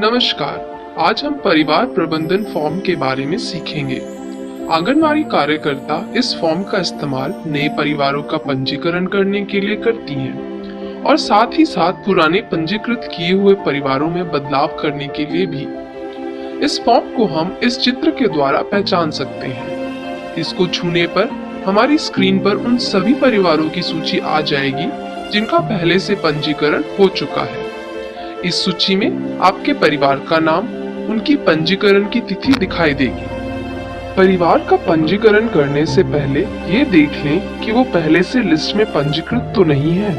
नमस्कार। आज हम परिवार प्रबंधन फॉर्म के बारे में सीखेंगे। आंगनवाड़ी कार्यकर्ता इस फॉर्म का इस्तेमाल नए परिवारों का पंजीकरण करने के लिए करती हैं और साथ ही साथ पुराने पंजीकृत किए हुए परिवारों में बदलाव करने के लिए भी। इस फॉर्म को हम इस चित्र के द्वारा पहचान सकते हैं। इसको छूने पर हमारी स्क्रीन पर उन सभी परिवारों की सूची आ जाएगी जिनका पहले से पंजीकरण हो चुका है। इस सूची में आपके परिवार का नाम, उनकी पंजीकरण की तिथि दिखाई देगी। परिवार का पंजीकरण करने से पहले ये देख लें कि वो पहले से लिस्ट में पंजीकृत तो नहीं है।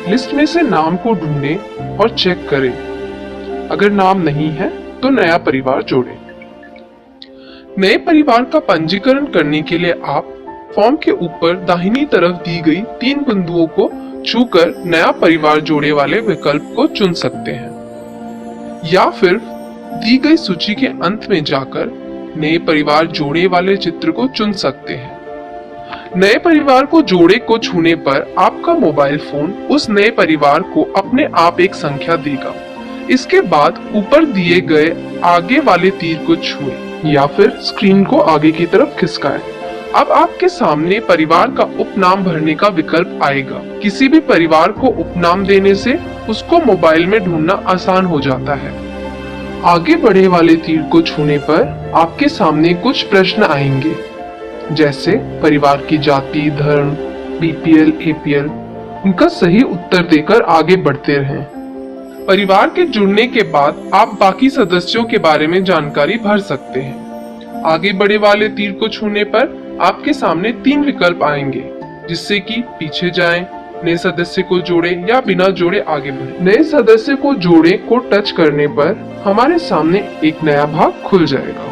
लिस्ट में से नाम को ढूंढें और चेक करें। अगर नाम नहीं है तो नया परिवार जोड़ें। नए परिवार का पंजीकरण करने के लिए आप फॉर्म के ऊपर दाहिनी तरफ दी गई 3 बिंदुओं को छूकर नया परिवार जोड़े वाले विकल्प को चुन सकते हैं या फिर दी गई सूची के अंत में जाकर नए परिवार जोड़े वाले चित्र को चुन सकते हैं। नए परिवार को जोड़े को छूने पर आपका मोबाइल फोन उस नए परिवार को अपने आप एक संख्या देगा। इसके बाद ऊपर दिए गए आगे वाले तीर को छुएं या फिर स्क्रीन को आगे की तरफ खिसकाएं। अब आपके सामने परिवार का उपनाम भरने का विकल्प आएगा। किसी भी परिवार को उपनाम देने से उसको मोबाइल में ढूंढना आसान हो जाता है। आगे बढ़े वाले तीर को छूने पर आपके सामने कुछ प्रश्न आएंगे, जैसे परिवार की जाति, धर्म, बीपीएल, एपीएल। उनका सही उत्तर देकर आगे बढ़ते रहें। परिवार के जुड़ने के बाद आप बाकी सदस्यों के बारे में जानकारी भर सकते हैं। आगे बढ़े वाले तीर को छूने पर आपके सामने 3 विकल्प आएंगे, जिससे कि पीछे जाएं, नए सदस्य को जोड़ें या बिना जोड़े आगे बढ़ें। नए सदस्य को जोड़े को टच करने पर हमारे सामने एक नया भाग खुल जाएगा।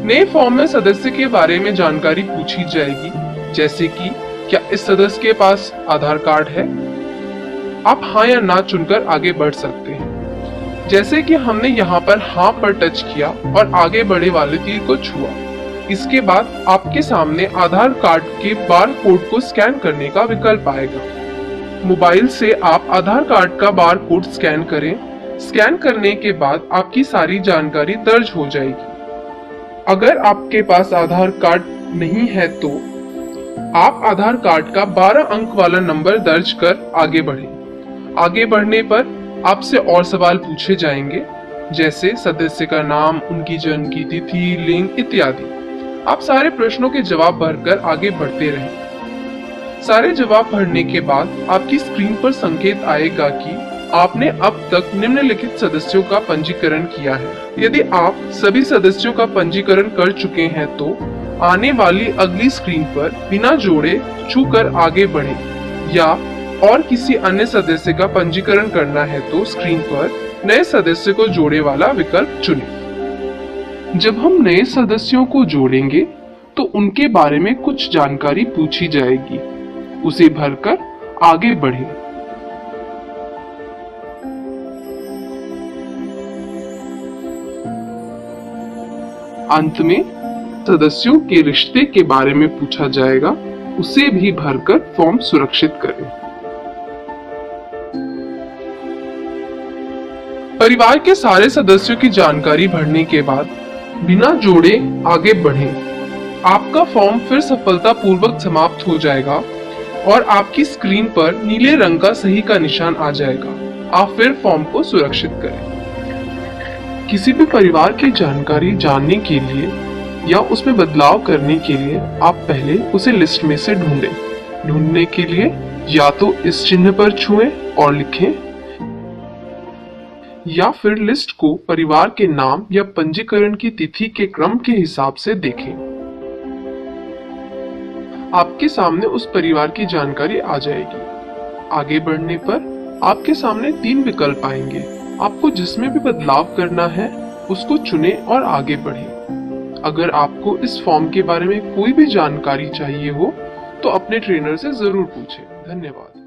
नए फॉर्म में सदस्य के बारे में जानकारी पूछी जाएगी, जैसे कि क्या इस सदस्य के पास आधार कार्ड है। आप हाँ या ना चुनकर आगे बढ़ सकते हैं। जैसे कि हमने यहाँ पर हाँ पर टच किया और आगे बढ़े वाले तीर को छुआ। इसके बाद आपके सामने आधार कार्ड के बार कोड को स्कैन करने का विकल्प आएगा। मोबाइल से आप आधार कार्ड का बार कोड स्कैन करें। स्कैन करने के बाद आपकी सारी जानकारी दर्ज हो जाएगी। अगर आपके पास आधार कार्ड नहीं है तो आप आधार कार्ड का 12 अंक वाला नंबर दर्ज कर आगे बढ़ें। आगे बढ़ने पर आपसे और सवाल पूछे जाएंगे, जैसे सदस्य का नाम, उनकी जन्म की तिथि, लिंग इत्यादि। आप सारे प्रश्नों के जवाब भरकर आगे बढ़ते रहें। सारे जवाब भरने के बाद आपकी स्क्रीन पर संकेत आएगा कि आपने अब तक निम्नलिखित सदस्यों का पंजीकरण किया है। यदि आप सभी सदस्यों का पंजीकरण कर चुके हैं तो आने वाली अगली स्क्रीन पर बिना जोड़े छूकर आगे बढ़ें या और किसी अन्य सदस्य का पंजीकरण करना है तो स्क्रीन पर नए सदस्य को जोड़े वाला विकल्प चुनें। जब हम नए सदस्यों को जोड़ेंगे तो उनके बारे में कुछ जानकारी पूछी जाएगी, उसे भरकर आगे बढ़ें। अंत में सदस्यों के रिश्ते के बारे में पूछा जाएगा, उसे भी भरकर फॉर्म सुरक्षित करें। परिवार के सारे सदस्यों की जानकारी भरने के बाद बिना जोड़े आगे बढ़ें। आपका फॉर्म फिर सफलतापूर्वक समाप्त हो जाएगा और आपकी स्क्रीन पर नीले रंग का सही का निशान आ जाएगा। आप फिर फॉर्म को सुरक्षित करें। किसी भी परिवार की जानकारी जानने के लिए या उसमें बदलाव करने के लिए आप पहले उसे लिस्ट में से ढूंढें। ढूंढने के लिए या तो इस चिन्ह पर छुएं और लिखें या फिर लिस्ट को परिवार के नाम या पंजीकरण की तिथि के क्रम के हिसाब से देखें। आपके सामने उस परिवार की जानकारी आ जाएगी। आगे बढ़ने पर आपके सामने 3 विकल्प आएंगे। आपको जिसमें भी बदलाव करना है उसको चुनें और आगे बढ़ें। अगर आपको इस फॉर्म के बारे में कोई भी जानकारी चाहिए हो तो अपने ट्रेनर से जरूर पूछें। धन्यवाद।